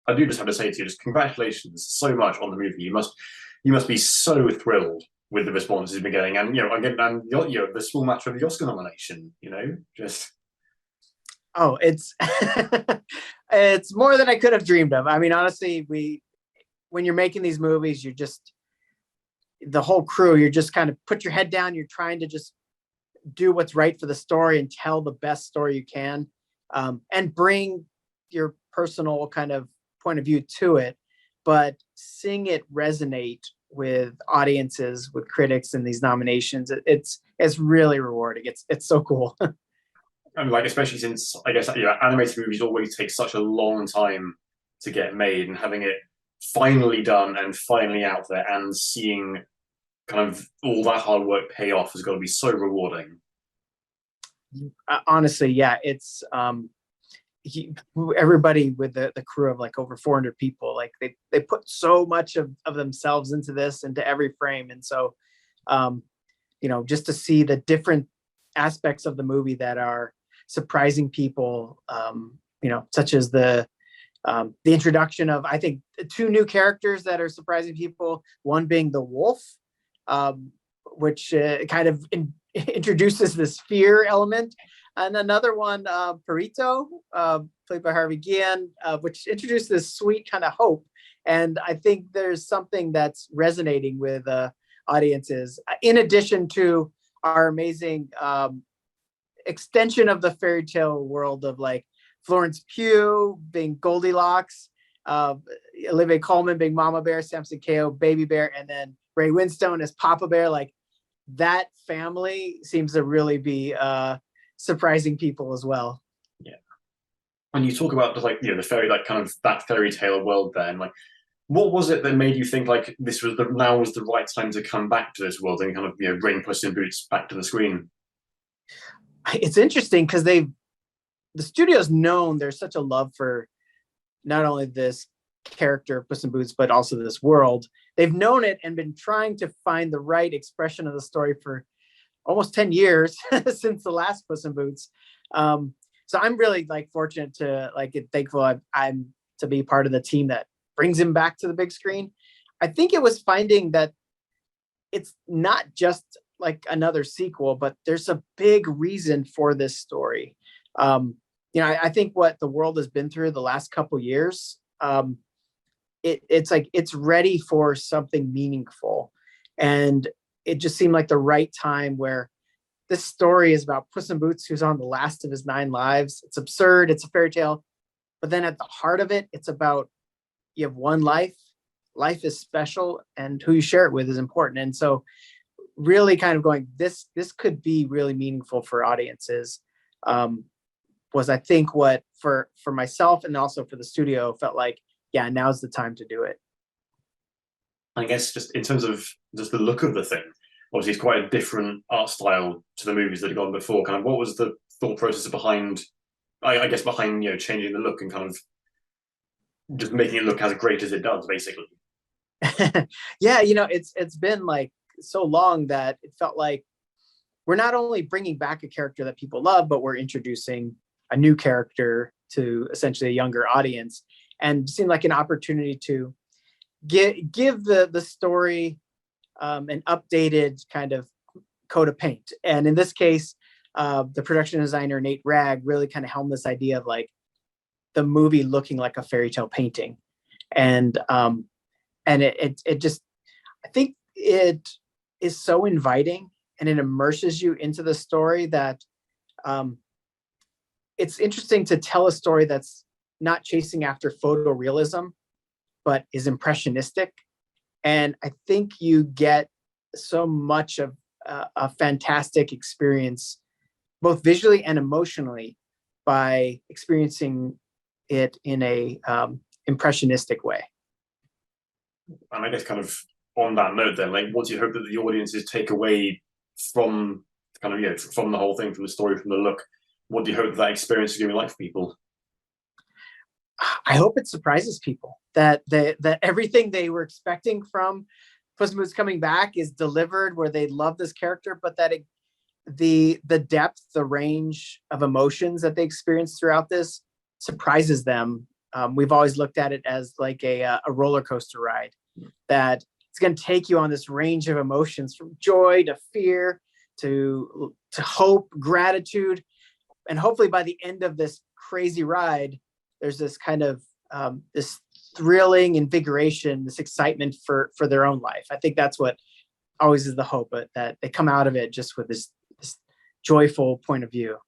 I do just have to say to you, just congratulations so much on the movie. You must be so thrilled with the responses you've been getting, and again, and the small matter of the Oscar nomination. Just Oh, it's it's more than I could have dreamed of. I mean, honestly, when you're making these movies, you're just the whole crew. You're just kind of put your head down. You're trying to just do what's right for the story and tell the best story you can, and bring your personal kind of point of view to it, but seeing it resonate with audiences, with critics, in these nominations, it's really rewarding. It's so cool. and like especially since I guess animated movies always take such a long time to get made, and having it finally done and finally out there and seeing kind of all that hard work pay off has got to be so rewarding. Honestly, yeah, it's everybody with the crew of like over 400 people, like they put so much of themselves into this, into every frame. And so just to see the different aspects of the movie that are surprising people, such as the introduction of, I think, two new characters that are surprising people, one being the wolf, which kind of introduces this fear element, and another one, Perito, played by Harvey Guillen, which introduced this sweet kind of hope. And I think there's something that's resonating with audiences, in addition to our amazing extension of the fairy tale world of like Florence Pugh being Goldilocks, Olivia Colman being Mama Bear, Samson Kao, Baby Bear, and then Ray Winstone as Papa Bear. Like, that family seems to really be surprising people as well. Yeah. When you talk about just like the fairy, like kind of that fairy tale world there, and like what was it that made you think like now was the right time to come back to this world and kind of bring Puss in Boots back to the screen? It's interesting because the studio's known there's such a love for not only this character Puss in Boots, but also this world. They've known it and been trying to find the right expression of the story for almost 10 years since the last Puss in Boots. So I'm really like fortunate to get thankful I'm to be part of the team that brings him back to the big screen. I think it was finding that it's not just like another sequel, but there's a big reason for this story. I think what the world has been through the last couple years, it's like it's ready for something meaningful. And it just seemed like the right time, where this story is about Puss in Boots, who's on the last of his 9 lives. It's absurd. It's a fairy tale. But then at the heart of it, it's about, you have one life. Life is special, and who you share it with is important. And so really kind of going, this could be really meaningful for audiences, was, I think, what for myself and also for the studio felt like, yeah, now's the time to do it. I guess just in terms of just the look of the thing, obviously it's quite a different art style to the movies that have gone before. Kind of what was the thought process behind, I guess, behind changing the look and kind of just making it look as great as it does, basically? Yeah, it's been like so long that it felt like we're not only bringing back a character that people love, but we're introducing a new character to essentially a younger audience, and it seemed like an opportunity to give the story an updated kind of coat of paint. And in this case, the production designer Nate Ragg really kind of helmed this idea of like the movie looking like a fairy tale painting. And it just, I think it is so inviting, and it immerses you into the story that it's interesting to tell a story that's not chasing after photorealism, but is impressionistic. And I think you get so much of a fantastic experience, both visually and emotionally, by experiencing it in a impressionistic way. And I guess kind of on that note then, like what do you hope that the audiences take away from kind of, from the whole thing, from the story, from the look? What do you hope that experience is going to be like for people? I hope it surprises people that everything they were expecting from Puss in Boots coming back is delivered, where they love this character, but that the depth, the range of emotions that they experience throughout this surprises them We've always looked at it as like a roller coaster ride, that it's going to take you on this range of emotions from joy to fear to hope, gratitude. And hopefully by the end of this crazy ride, there's this kind of this thrilling invigoration, this excitement for their own life. I think that's what always is the hope, that they come out of it just with this joyful point of view.